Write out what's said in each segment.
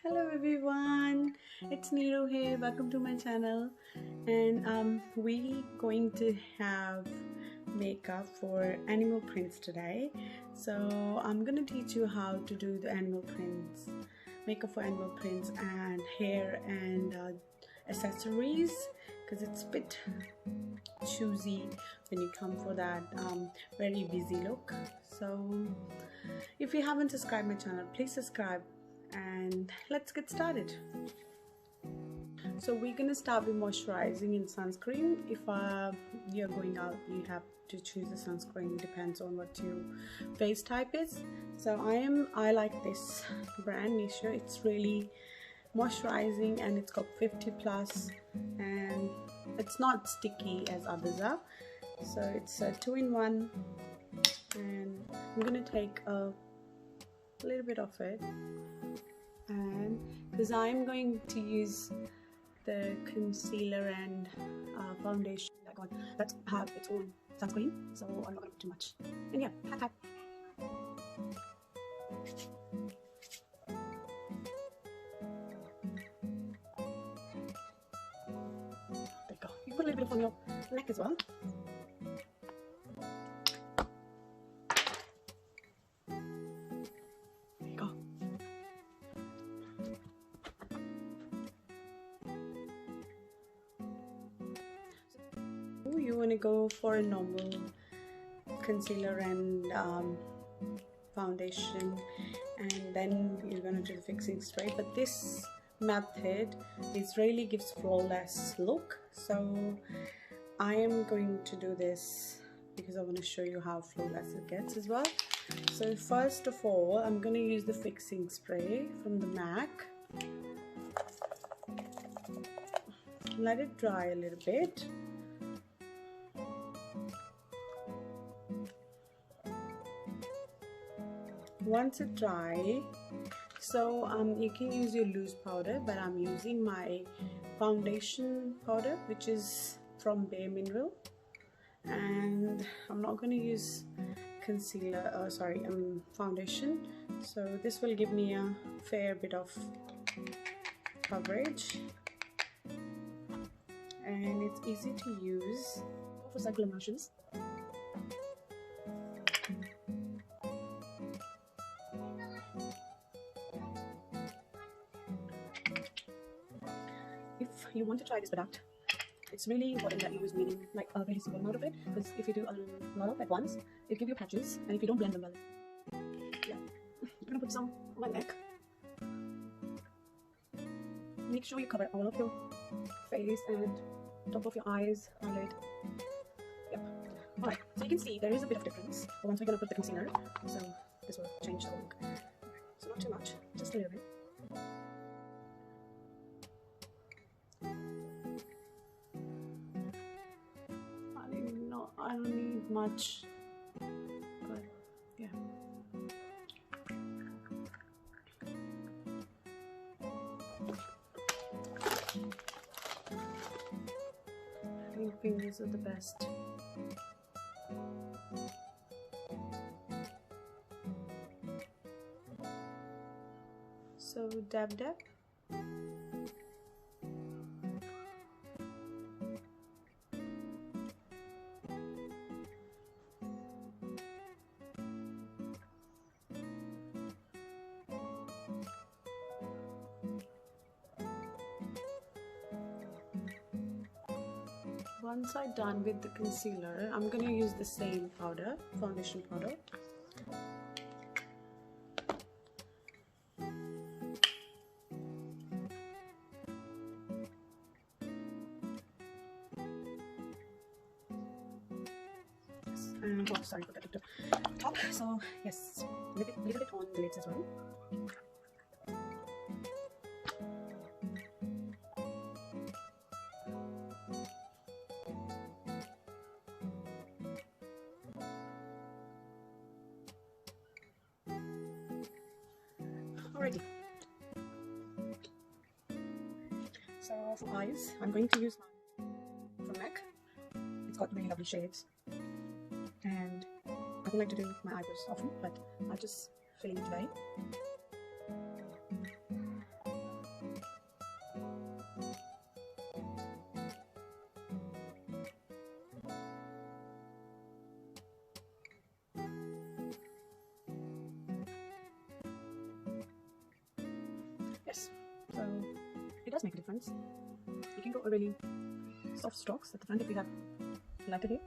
Hello everyone, it's Neeru here. Welcome to my channel, and we going to have makeup for animal prints today. So I'm gonna teach you how to do the animal prints, makeup for animal prints, and hair and accessories, because it's a bit choosy when you come for that very busy look. So if you haven't subscribed my channel, please subscribe and let's get started. So we're gonna start with moisturizing and sunscreen. If you're going out, you have to choose the sunscreen, depends on what your face type is. So I like this brand Neeru. It's really moisturizing and it's got 50+ and it's not sticky as others are. So it's a 2-in-1, and I'm gonna take a little bit of it, and because I'm going to use the concealer and foundation that have its own sunscreen, so I'm not going to put too much. And yeah, pat. There you go. You put a little bit on your neck as well. You want to go for a normal concealer and foundation, and then you're going to do the fixing spray, but this method really gives flawless look. So I am going to do this because I want to show you how flawless it gets as well. So first of all, I'm going to use the fixing spray from the MAC. Let it dry a little bit. Once it dry, so you can use your loose powder, but I'm using my foundation powder, which is from Bare Mineral, and I'm not going to use concealer, foundation. So this will give me a fair bit of coverage, and it's easy to use for circular motions. If you want to try this product, it's really important that you use like a very small amount of it, because if you do a lot of at once, it gives you patches, and if you don't blend them well, yeah. I'm gonna put some on my neck. Make sure you cover all of your face and top of your eyes, eyelid. Yep. Alright, so you can see there is a bit of difference once we're gonna put the concealer, so this will change the look. So not too much, just a little bit. I don't need much, but yeah. I think fingers are the best. So dab. Once I'm done with the concealer, I'm going to use the same powder, foundation powder. Yes. And oh, sorry, forgot to do the top. So yes, a little bit on the lids as well. Already. So for eyes, I'm going to use my from MAC. It's got really lovely shades, and I don't like to do my eyebrows often, but I'll just fill in today. so it does make a difference. You can go a really soft strokes at the front if you have lighter hair.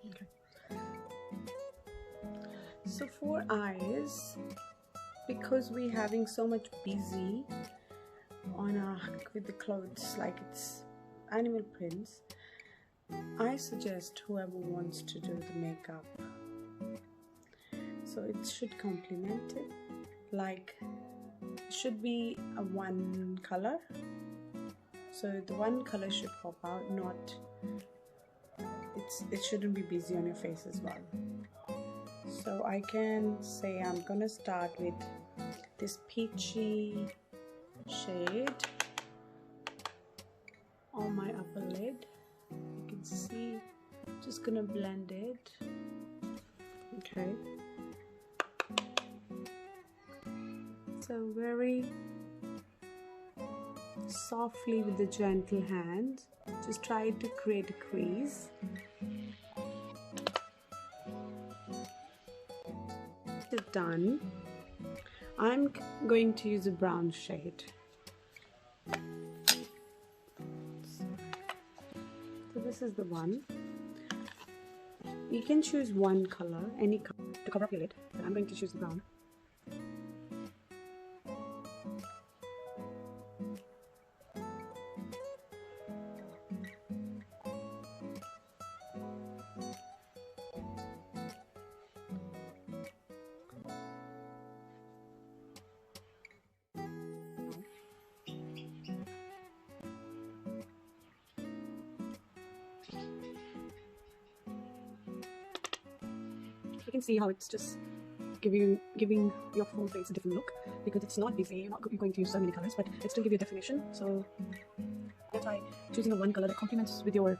Okay. So for eyes, because we're having so much busy on with the clothes, like it's animal prints, I suggest whoever wants to do the makeup, so it should complement it, like it should be a one color, so the one color should pop out, not it shouldn't be busy on your face as well. So I can say I'm gonna start with this peachy shade on my upper lid. You can see, just gonna blend it. Okay, so very softly with the gentle hand, just try to create a crease. It's done. I'm going to use a brown shade. So this is the one. You can choose one color, any color, to cover up your lid, but I'm going to choose the brown. You can see how it's just giving your full face a different look, because it's not busy, you're not going to use so many colors, but it still gives you a definition. So that's why choosing a one color that complements with your...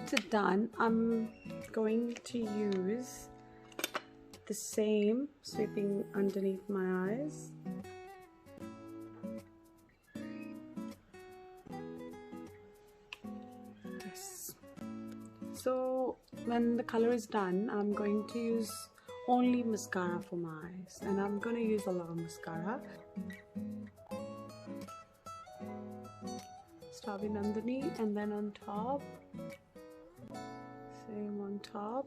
So done. I'm going to use the same sweeping underneath my eyes. Yes. So when the color is done, I'm going to use only mascara for my eyes, and I'm going to use a lot of mascara. Starting underneath and then on top. Same on top.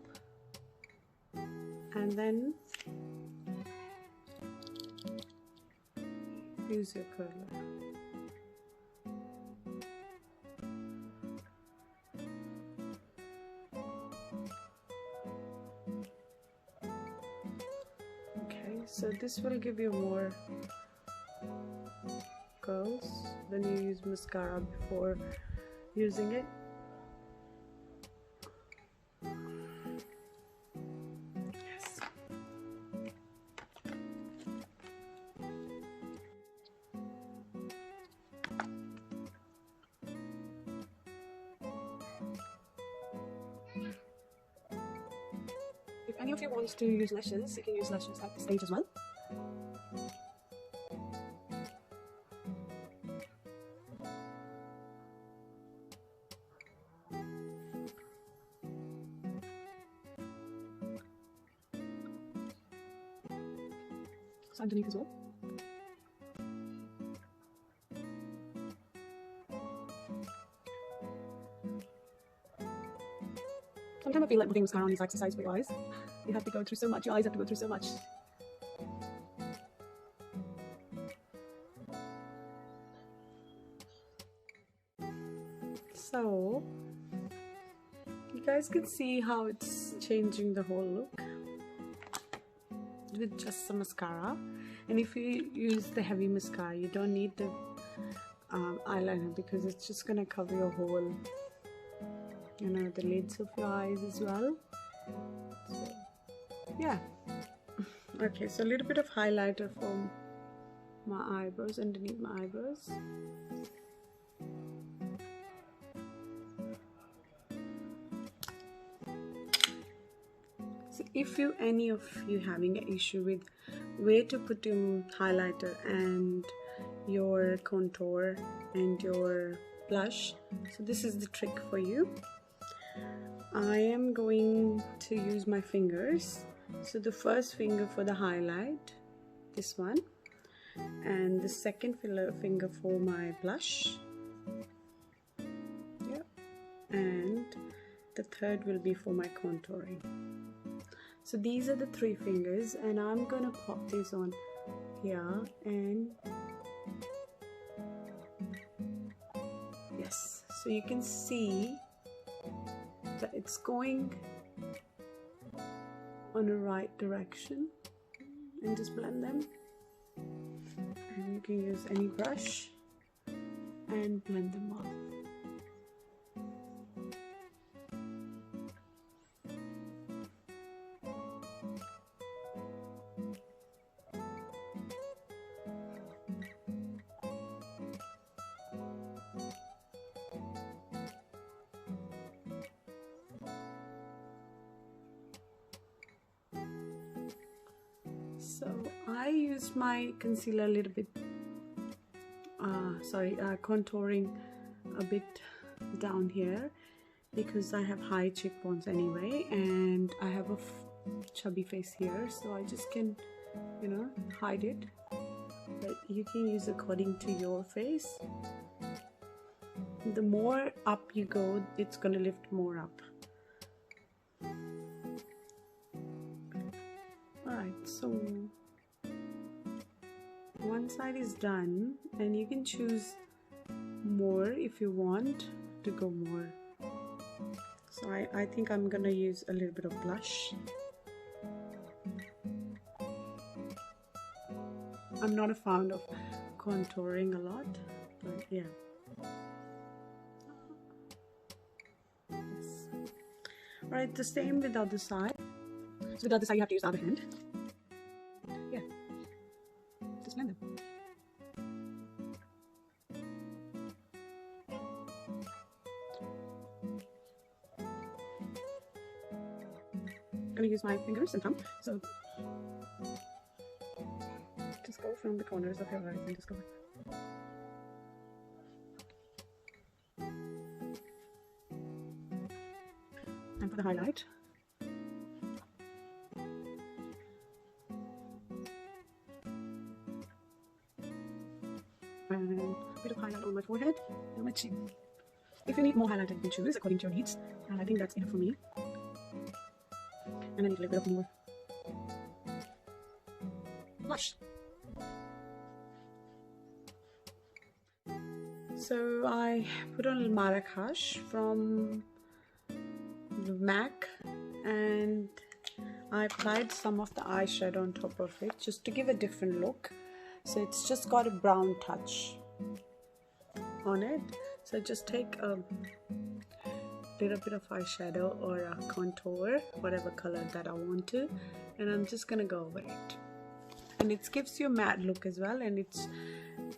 And then use your curler. So this will give you more curls when you use mascara before using it. Yes. If any of you wants to use lashes, you can use lashes at this stage as well. So underneath as well. Sometimes I feel like putting mascara on is exercise for your eyes. You have to go through so much, your eyes have to go through so much. So, you guys can see how it's changing the whole look with just some mascara. And if you use the heavy mascara, you don't need the eyeliner, because it's just gonna cover your whole, you know, the lids of your eyes as well. So, yeah. Okay, so a little bit of highlighter for my eyebrows, underneath my eyebrows. So if any of you having an issue with where to put your highlighter and your contour and your blush, so this is the trick for you. I am going to use my fingers. So the first finger for the highlight, this one, and the second finger for my blush. Yeah, and the third will be for my contouring. So these are the 3 fingers, and I'm gonna pop this on here, and yes, so you can see that it's going on the right direction, and just blend them, and you can use any brush and blend them off. So I used my concealer a little bit, contouring a bit down here because I have high cheekbones anyway, and I have a chubby face here, so I just can, you know, hide it. But you can use according to your face. The more up you go, it's gonna lift more up. Alright, so one side is done, and you can choose more if you want to go more. So I think I'm gonna use a little bit of blush. I'm not a fan of contouring a lot, but yeah. Yes. Alright, the same with the other side. So with the other side you have to use the other hand. Yeah. Just blend them. I'm gonna use my fingers and thumb, so just go from the corners of your eyes and just go like that. And for the highlight, and a bit of highlight on my forehead and my chin. If you need more highlight, you can choose according to your needs, and I think that's enough for me. And I need a little bit of more blush. So I put on Marrakesh from MAC, and I applied some of the eyeshadow on top of it just to give a different look. So it's just got a brown touch on it. So just take a little bit of eyeshadow or a contour, whatever color that I want to, and I'm just gonna go over it. And it gives you a matte look as well, and it's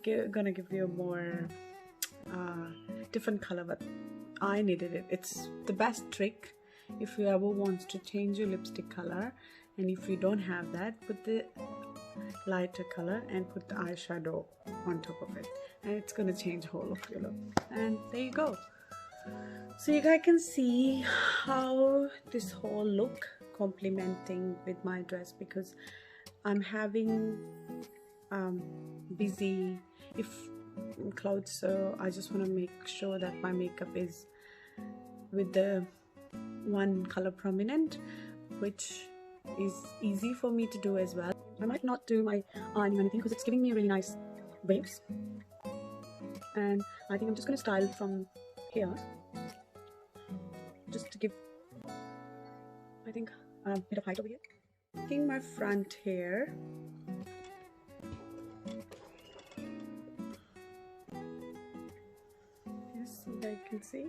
gonna give you a more different color, but I needed it. It's the best trick if you ever want to change your lipstick color, and if you don't have that, put the lighter color and put the eyeshadow on top of it, and it's gonna change whole of your look. And there you go. So you guys can see how this whole look complementing with my dress, because I'm having busy clothes, so I just want to make sure that my makeup is with the one color prominent, which is easy for me to do as well. I might not do my eyeliner or anything because it's giving me really nice waves, and I think I'm just going to style from here just to give, I think, a bit of height over here. Taking my front hair, yes, so that you can see.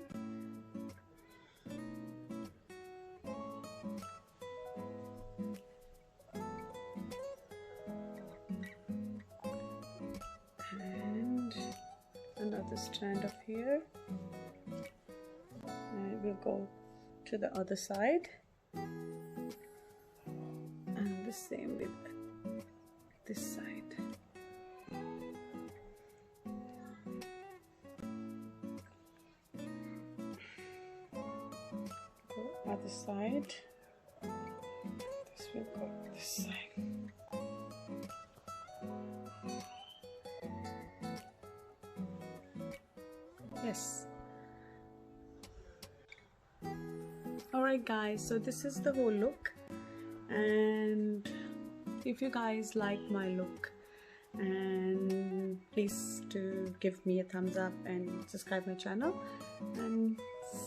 And another strand of hair, and it will go to the other side, and the same with this side. Go other side. This will go this side. yes. Alright guys, so this is the whole look, and if you guys like my look, and please do give me a thumbs up and subscribe my channel, and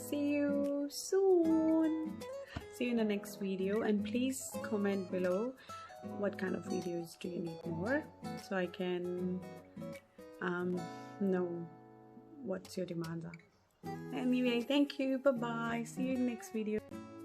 see you soon. See you in the next video, and please comment below what kind of videos do you need more, so I can know what's your demands are. Anyway, thank you, bye bye, see you in the next video.